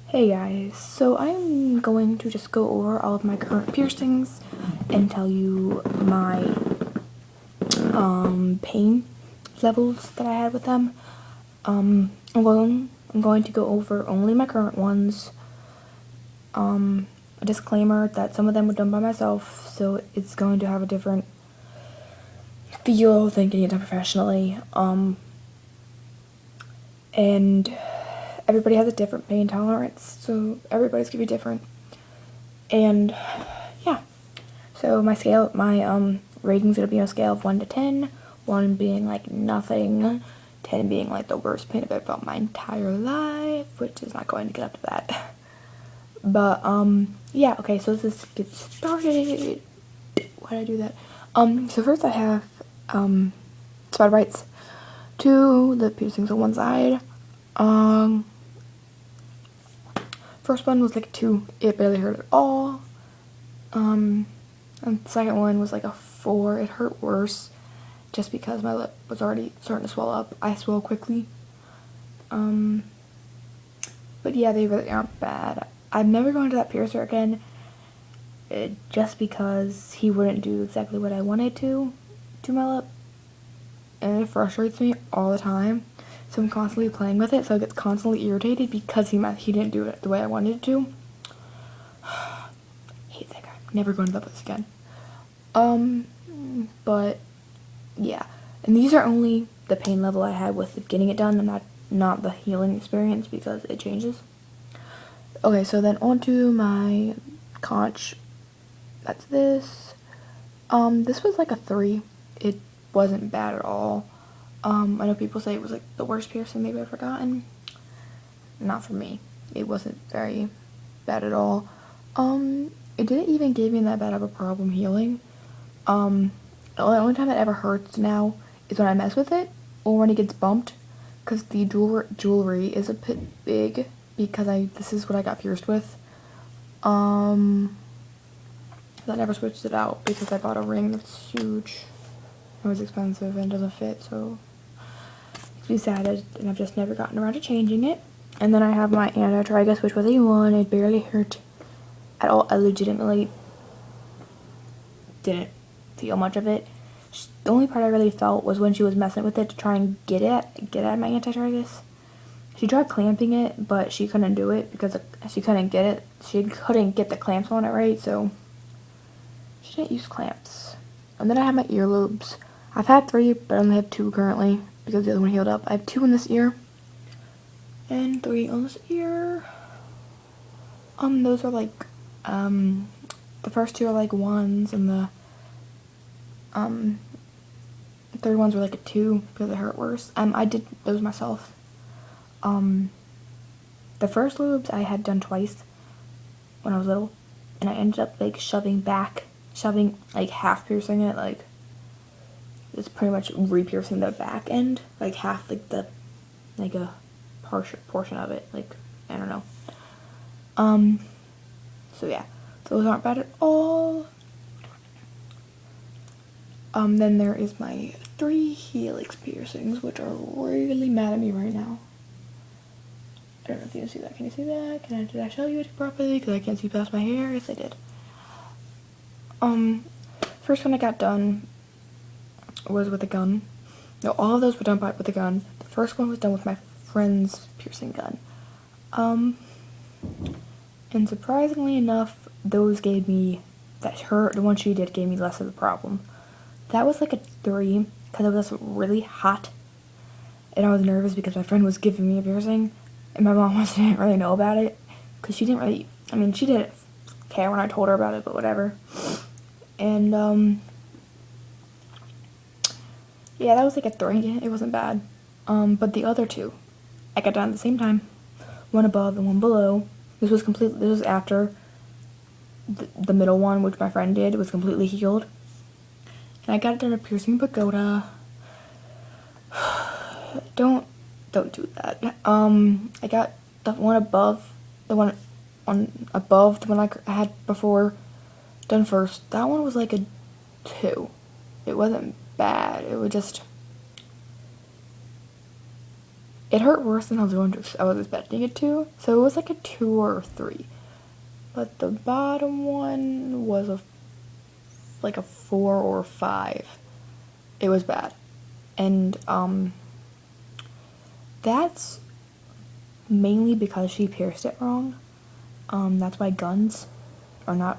Hey guys, so I'm going to just go over all of my current piercings and tell you my pain levels that I had with them. I'm going to go over only my current ones. A disclaimer that some of them were done by myself, so it's going to have a different feel than getting it done professionally. And everybody has a different pain tolerance, so everybody's gonna be different. And yeah, so my rating's gonna be on a scale of 1 to 10, 1 being like nothing, 10 being like the worst pain I've ever felt my entire life, which is not going to get up to that. But yeah, okay, so let's get started. Why did I do that? So first I have spider bites. 2 lip piercings on one side. First one was like a 2, it barely hurt at all. And the second one was like a 4, it hurt worse, just because my lip was already starting to swell up. I swell quickly. But yeah, they really aren't bad. I'm never going to that piercer again, just because he wouldn't do exactly what I wanted to my lip. And it frustrates me all the time. So I'm constantly playing with it, so I get constantly irritated because he didn't do it the way I wanted it to. Hate that guy. Never going to that place again. But yeah, and these are only the pain level I had with getting it done, and not the healing experience because it changes. Okay, so then on to my conch. That's this. This was like a 3. It wasn't bad at all. I know people say it was like the worst piercing they've ever gotten. Not for me. It wasn't very bad at all. It didn't even give me that bad of a problem healing. The only time it ever hurts now is when I mess with it or when it gets bumped, because the jewelry is a bit big because this is what I got pierced with. I never switched it out because I bought a ring that's huge. It was expensive and doesn't fit, so makes me sad, and I've just never gotten around to changing it. And then I have my anti-tragus, which was a 1. It barely hurt at all. I legitimately didn't feel much of it. The only part I really felt was when she was messing with it to try and get at my anti-tragus. She tried clamping it, but she couldn't do it because she couldn't get it. She couldn't get the clamps on it right, so she didn't use clamps. And then I have my earlobes. I've had 3, but I only have 2 currently because the other one healed up. I have 2 in this ear and 3 on this ear. Those are like, the first 2 are like 1s, and the third ones were like a 2 because they hurt worse. I did those myself. The first lobes I had done twice when I was little, and I ended up like shoving like half piercing it, like it's pretty much re-piercing the back end, like half, like a portion of it, like, I don't know. So yeah, those aren't bad at all. Then there is my 3 helix piercings, which are really mad at me right now. I don't know if you can see that. Can you see that? Did I show you it properly? Because I can't see past my hair. Yes, I did. First one I got done was with a gun. No, all of those were done with a gun. The first one was done with my friend's piercing gun. And surprisingly enough, those gave me, the one she did gave me less of a problem. That was like a 3, because it was really hot, and I was nervous because my friend was giving me a piercing, and my mom didn't really know about it, because she didn't care when I told her about it, but whatever. And, yeah, that was like a 3, it wasn't bad. But the other 2, I got done at the same time, one above and one below. This was after the middle one, which my friend did, was completely healed. And I got it done at Piercing Pagoda. Don't do that. I got the one above, the one I had before done first. That one was like a 2. It wasn't bad. It was just, It hurt worse than I was expecting it to. So it was like a 2 or 3. But the bottom one was like a 4 or 5. It was bad. And that's mainly because she pierced it wrong. That's why guns are not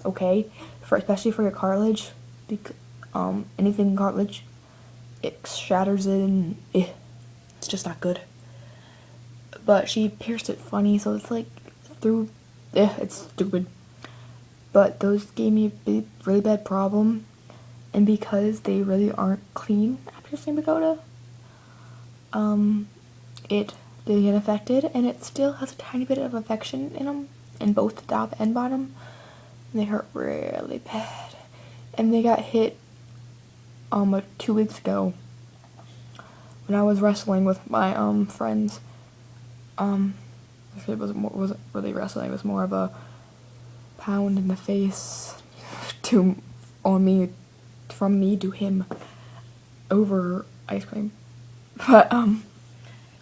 okay, especially for your cartilage. Anything cartilage, it shatters it and it's just not good. But she pierced it funny, so it's like it's stupid. But those gave me a really bad problem, and because they really aren't clean after St. Pagoda, it did get affected, and it still has a tiny bit of infection in them, in both the top and bottom, and they hurt really bad. And they got hit 2 weeks ago when I was wrestling with my friends. It wasn't really wrestling. It was more of a pound in the face from me to him over ice cream. But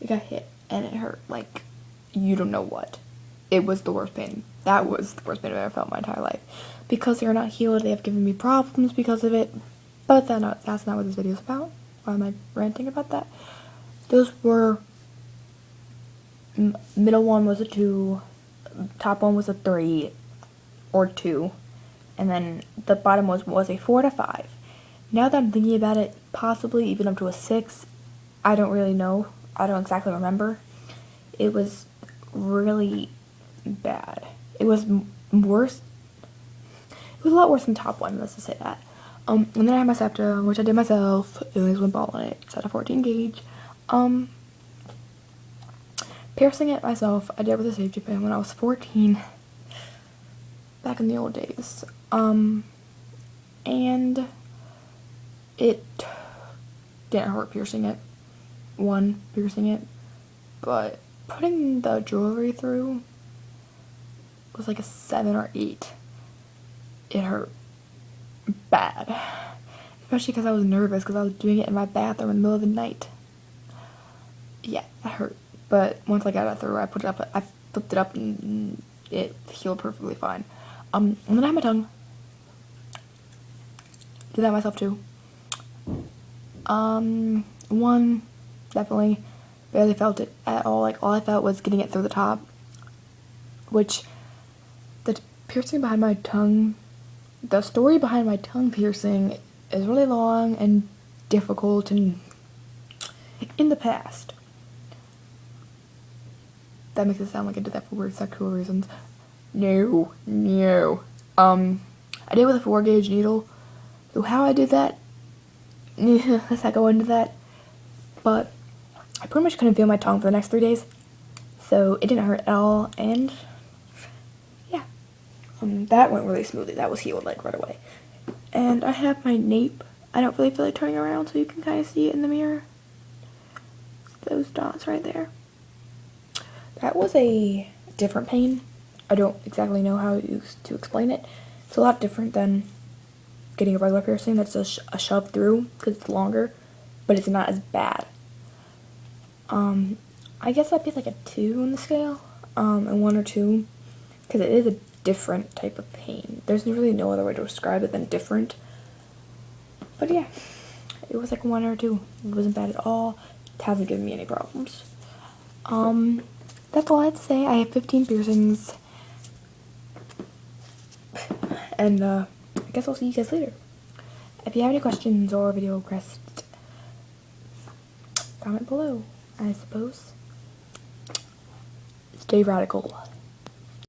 it got hit and it hurt like you don't know what. It was the worst pain. That was the worst pain I've ever felt in my entire life. Because they're not healed, they have given me problems because of it. But that's not what this video is about. Why am I ranting about that? Those were... middle one was a 2, top one was a 3 or 2, and then the bottom was a 4 to 5. Now that I'm thinking about it, possibly even up to a 6. I don't really know. I don't exactly remember. It was really bad. It was worse. It was a lot worse than top one, let's just say that. And then I had my septum, which I did myself. It was one ball in it. It's at a 14 gauge. Piercing it myself, I did with a safety pin when I was 14. Back in the old days. And it didn't hurt piercing it. Piercing it. But putting the jewelry through was like a 7 or 8. It hurt bad. Especially because I was nervous because I was doing it in my bathroom in the middle of the night. Yeah, that hurt. But once I got it through, I flipped it up and it healed perfectly fine. And then I had my tongue. Did that myself too. One, definitely barely felt it at all. Like, all I felt was getting it through the top. Which, the piercing behind my tongue, the story behind my tongue piercing is really long and difficult and in the past. That makes it sound like I did that for weird sexual reasons. No. I did it with a 4 gauge needle. So how I did that, let's not go into that. But I pretty much couldn't feel my tongue for the next 3 days. So it didn't hurt at all, and yeah. That went really smoothly. That was healed like right away. And I have my nape. I don't really feel like turning around so you can kind of see it in the mirror. Those dots right there. That was a different pain. I don't exactly know how to explain it. It's a lot different than getting a regular piercing that's a shove through because it's longer, but it's not as bad. I guess I'd be like a 2 on the scale, and 1 or 2, because it is a different type of pain. There's really no other way to describe it than different. But yeah, it was like 1 or 2. It wasn't bad at all. It hasn't given me any problems. That's all I had to say. I have 15 piercings. And, I guess I'll see you guys later. If you have any questions or video requests, comment below, I suppose. Stay radical.